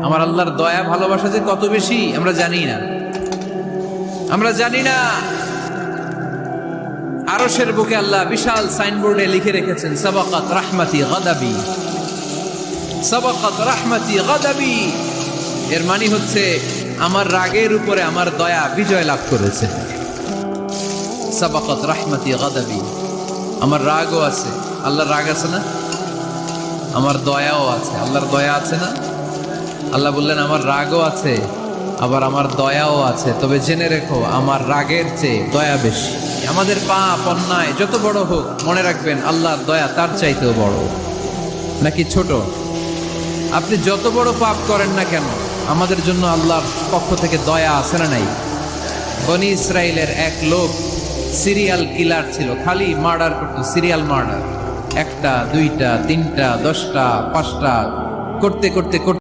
আমার আল্লাহর দয়া ভালোবাসা যে কত বেশি আমরা জানি না, আমরা জানি না। আরশের বুকে আল্লাহ বিশাল সাইনবোর্ডে লিখে রেখেছেন সাবাকাত রাহমাতি গাদাবি, সাবাকাত রাহমাতি গাদাবি। এর মানে হচ্ছে আমার রাগের উপরে আমার দয়া বিজয় লাভ করেছে। সাবাকাত রাহমাতি গাদাবি, আমার রাগও আছে, আল্লাহর রাগ আছে না? আমার দয়াও আছে, আল্লাহর দয়া আছে না? আল্লাহ বললেন আমার রাগও আছে, আবার আমার দয়াও আছে, তবে জেনে রেখো আমার রাগের চেয়ে দয়া বেশি। আমাদের পাপ অন্যায় যত বড় হোক, মনে রাখবেন আল্লাহর দয়া তার চাইতেও বড়। নাকি ছোট? আপনি যত বড় পাপ করেন না কেন, আমাদের জন্য আল্লাহর পক্ষ থেকে দয়া আছে না নাই? বনি ইসরায়েলের এক লোক সিরিয়াল কিলার ছিল, খালি মার্ডার করতো, সিরিয়াল মার্ডার। একটা, দুইটা, তিনটা, 10টা, 5টা করতে করতে করতে